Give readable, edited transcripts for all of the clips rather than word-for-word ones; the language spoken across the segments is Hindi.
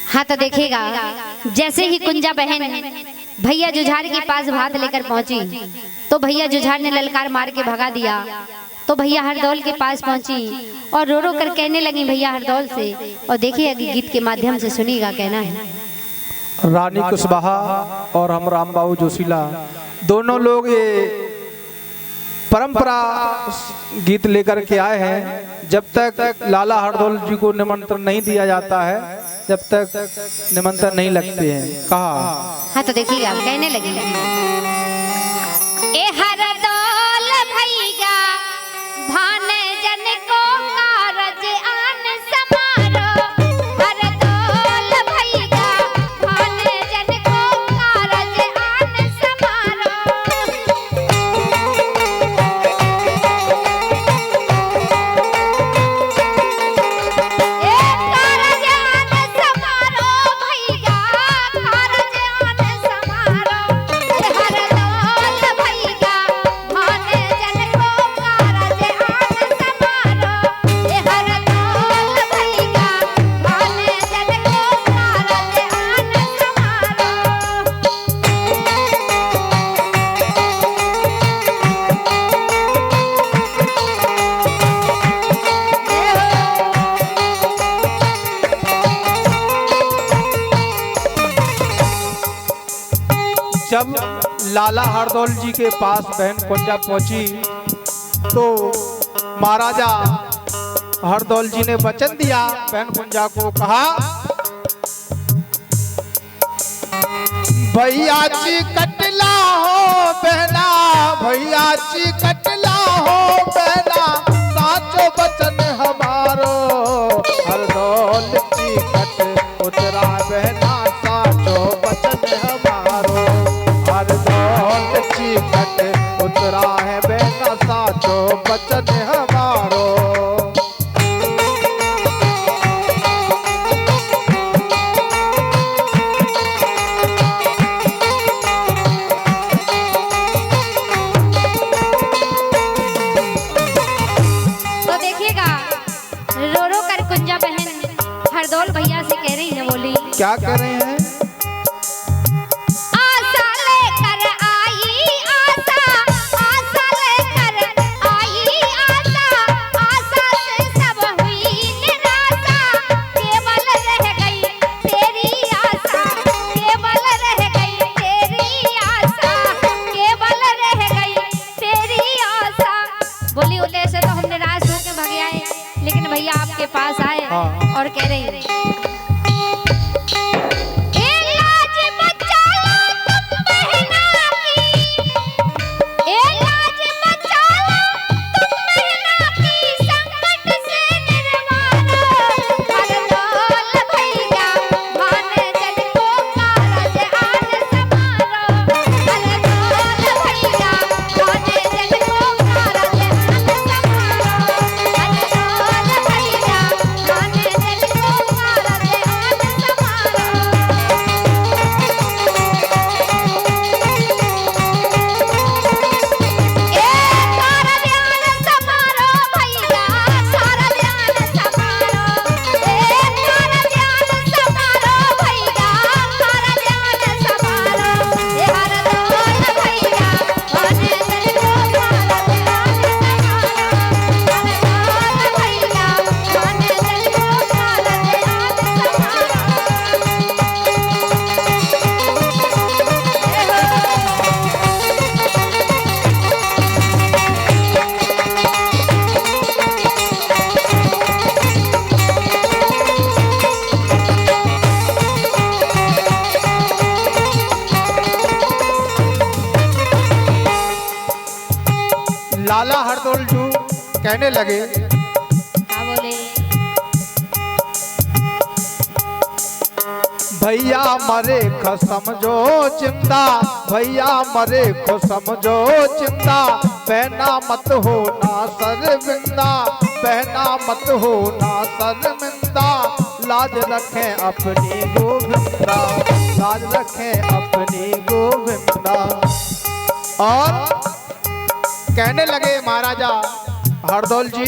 हाँ तो देखिएगा, जैसे ही कुंजा बहन भैया जुझार के पास भात लेकर पहुंची तो भैया जुझार ने ललकार मार के भगा दिया। तो भैया हरदौल के पास पहुंची और रो रो कर कहने लगी भैया हरदौल से। और देखिए गीत के माध्यम से सुनिएगा कहना है। रानी कुशवाहा और हम राम बाबू जोशीला दोनों लोग ये परंपरा गीत लेकर के आए हैं। जब तक लाला हरदौल जी को निमंत्रण नहीं दिया जाता है, जब तक निमंत्रण नहीं लगते हैं, कहा। हाँ तो देखिएगा कहने लगी, ए हरदौल भैया भान जन को कारज आन समारो, हरदौल भैया भान जन को कारज आन समारो। जब लाला हरदौल जी के पास बहन कुंजा पहुंची तो महाराजा हरदौल जी ने वचन दिया बहन कुंजा को, कहा भैया जी कटला हो बहना, भैया जी कटला हो बहना, साचो वचन हमारो, हरदौल जी कट उतरा बहना, साचो वचन हमारो, हरदौल जी कट उतरा है बहना, साचो वचन हमारो। हरदौल भैया से कह रही है, बोली क्या कह रहे हैं। आशा लेकर आई आशा, आशा लेकर आई आशा, आशा से सब हुई निराशा, केवल रह गई तेरी आशा, केवल रह गई तेरी आशा, केवल रह गई तेरी आशा। बोली उल्टे से तो हम निराश होकर भाग आए, लेकिन भैया आपके पास आए और कह रही है, लाला हरदौल जी कहने लगे, बोले भैया मरे को समझो चिंता, भैया मरे को समझो चिंता, बहना मत हो ना शर्मिंदा, बहना मत हो ना शर्मिंदा, लाज रखें अपनी गोविंदा, लाज रखें अपनी गोविंदा। और कहने लगे महाराजा हरदौल जी,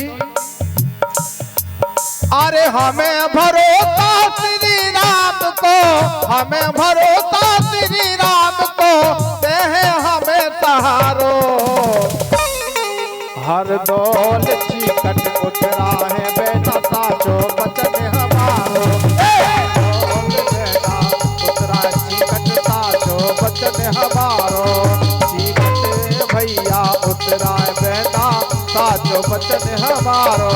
अरे हमें भरोसा श्री राम हमें भरोसा श्री राम को दे हमें सहारो। हर दौल चिकट उतरा है बेटा साचो बचन हमारो। उतरा चिकट साचो बचन हमारो। चिकट भैया उतरा है बेटा साचो बचन हमारो।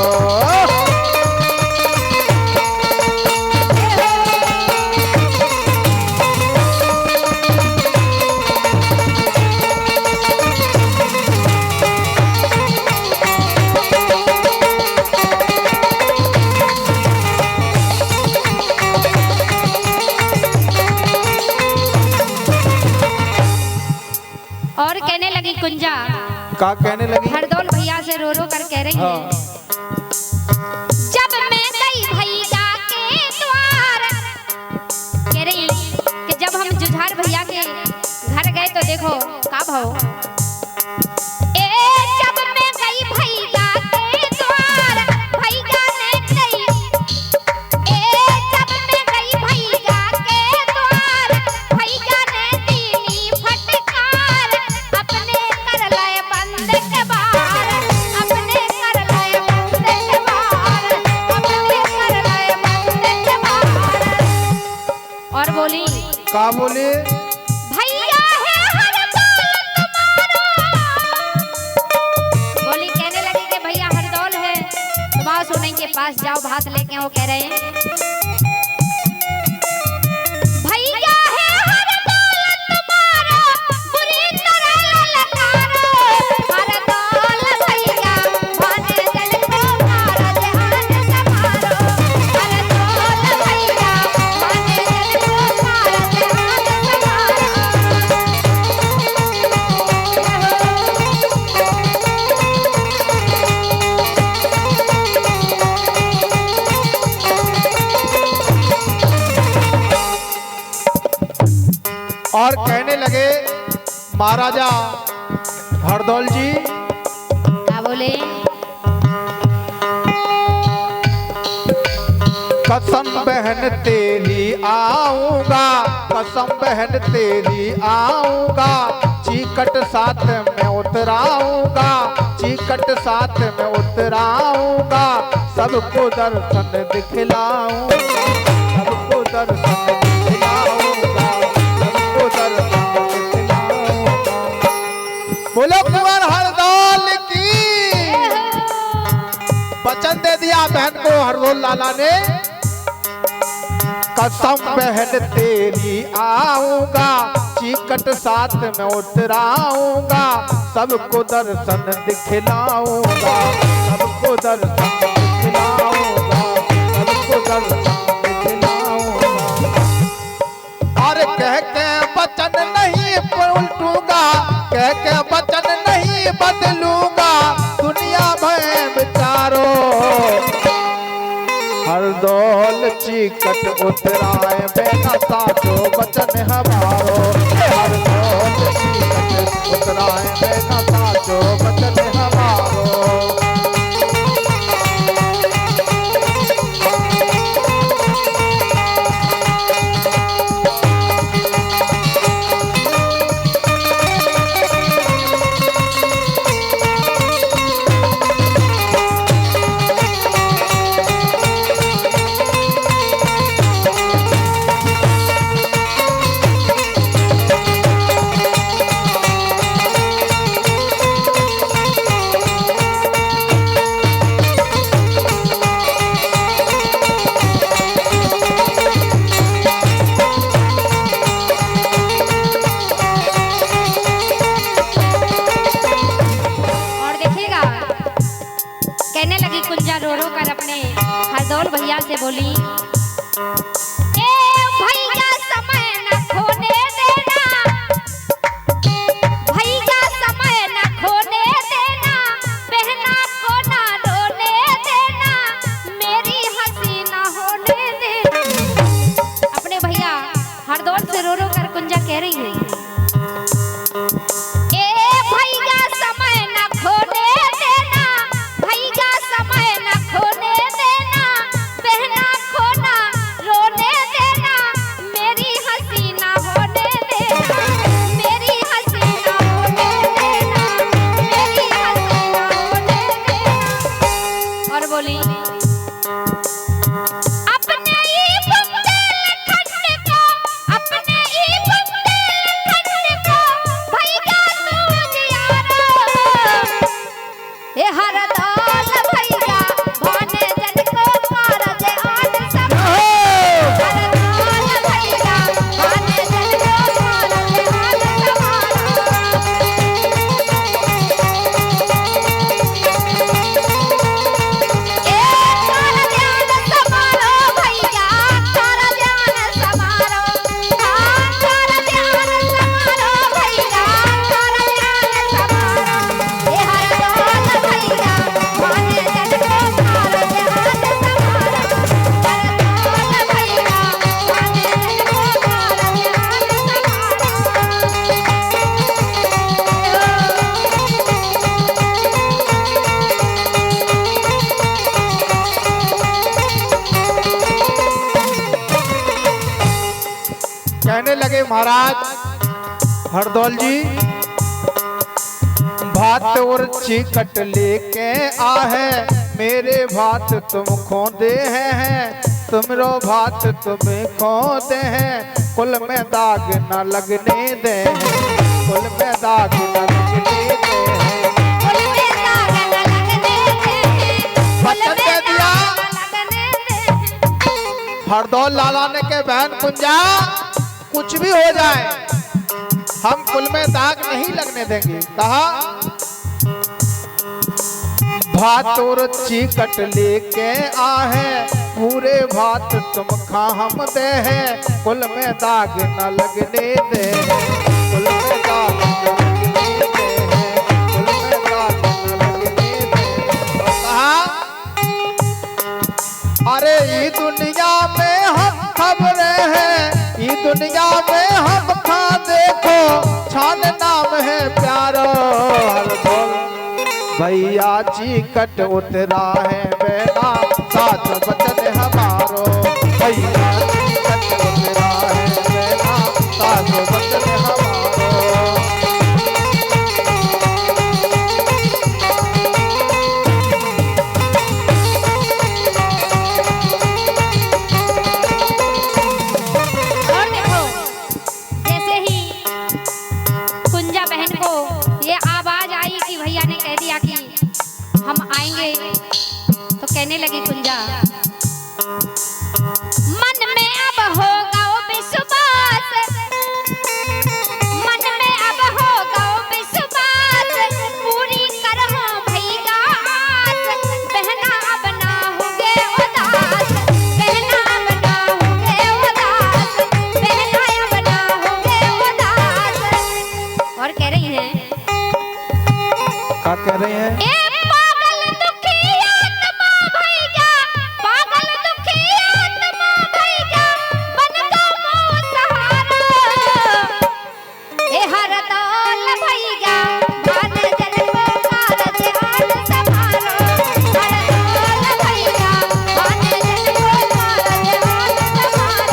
और कहने लगी कुंजा, का कहने लगी? हरदौल भैया से रो रो कर कह रही है, जब मैं गई भैया के द्वार, कह रही कि जब हम जुझार भैया के घर गए तो देखो का भाव, ए जब मैं गई भैया के द्वार, भैया ने गई, ए जब मैं गई भैया के द्वार, भैया ने दीनी फटकार, अपने कर लाए बंद के बार, अपने कर लाए बंद के बार, अपने कर लाए बंद के बार। और बोली, का बोले? भैया है हर दौल तुम्हारा। बोली, कहने लगी कि भैया हर दौल है, बात सुने के पास जाओ भात लेके आओ। कह रहे हैं भैया है हर दौल तुम्हारा, बुरी तरह ललकारो। हर दौल भैया भाने जल को मारो, ध्यान संभालो। हर दौल भैया भाने जल को मारो, ध्यान संभालो। और कहने लगे महाराजा हरदौल जी, क्या बोले? कसम बहन तेरी आऊंगा, कसम बहन तेरी आऊंगा, चिकट साथ में उतराऊंगा, चिकट साथ में उतराऊंगा, सबको दर्शन दिखलाऊंगा, सबको दर्शन दिखलाऊंगा, सबको दर्शन दिखलाऊंगा। बोलो कुंवर हरदौल की। वचन दे दिया बहन को हरदौल लाला ने, कसम बहन तेरी आऊंगा, चिकट साथ में उतराऊंगा, सबको दर्शन दिखलाऊंगा, सबको दर्शन दिखलाऊंगा, सबको दर्शन दिखलाऊंगा। और कह के वचन नहीं उल्टूंगा, कह के वचन नहीं बदलूंगा, दुनिया में विचारो। हरदौल चिकट उतराए बेटा साचो बचन हमारो। हरदौल चिकट उतराए बेटा साचो बचन हमारो। हरदौल भैया से बोली, ए भैया समय न खोने देना, भैया समय न खोने देना, बहना को ना रोने देना, मेरी हंसी न होने देना। अपने भैया हरदौल से रो रो कर कुंजा कह रही है, कहने लगे महाराज हरदौल जी, भात और चिकट लेके आहे, मेरे भात तुम खोदे हैं, तुमरो भात तुम्हें खोदे हैं, कुल में दाग न लगने दे, कुल में दाग न लगने दे, कुल में दाग न लगने दे, कुल में दाग न लगने दे। हरदौल लाला ने के बहन कुंजा कुछ भी हो जाए हम कुल में दाग नहीं लगने देंगे। कहा भात और चिकट लेके आहे, पूरे भात तुम खा हम दे हैं, कुल में दाग न लगने दे, कुल में दाग न लगने दे, कुल में दाग न लगने दे। और कहा अरे ये दुनिया में हम खबरें हैं, ये दुनिया में हम खा देखो, छान नाम है प्यारो, हरदौल भैया चिकट उतरा है बेटा, साथ बचन हमारो, भैया चिकट उतरा है बेटा, साथ बचन हमारो। और देखो जैसे ही कुंजा बहन को ये आवाज आई कि भैया ने कह दिया कि हम आएंगे, तो कहने लगी कुंजा, मन में अब होगा वो विश्वास, मन में अब होगा वो विश्वास, पूरी करो भैया आस, बहना अब ना होगे उदास, बहना अब ना होगे उदास, बहना अब ना होगे उदास। और कह रही हैं, क्या कह रहे हैं? ए पागल दुखी आत्मा भैया, पागल दुखी आत्मा भैया, बन गो मोह सहारा, ए हरदौल भैया, मान जन को कारज हाथ संभारो, हरदौल भैया, मान जन को कारज हाथ संभारो।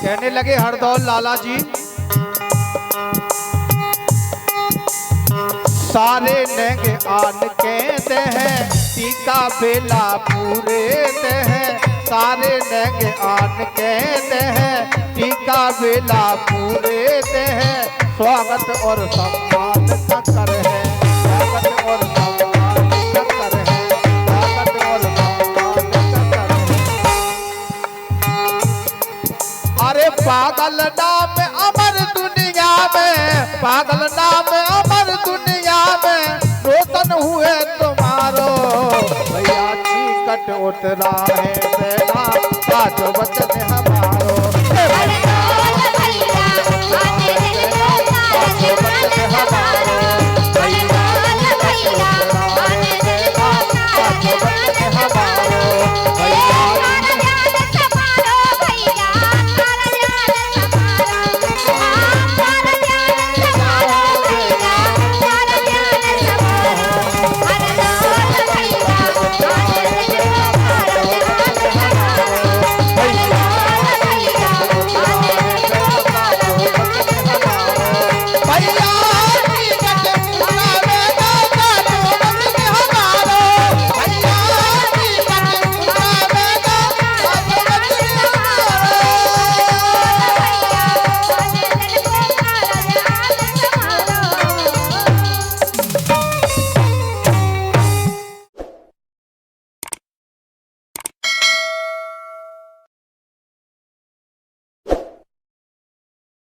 कहने लगे हरदौल लाला जी, सारे नेंगे आन के दे हैं, टीका बेला पूरे दे हैं, सारे नेंगे आन के दे हैं, टीका बेला पूरे दे हैं, स्वागत और सम्मान का कर है, स्वागत और सम्मान का कर है, स्वागत और सम्मान का कर है। अरे पागल नाम अमर दुनिया में, पागल नाम अमर दुनिया में, रोशन हुए तुम्हारो, भैया चिकट उतरा है बेटा, साथ वचन हमारा।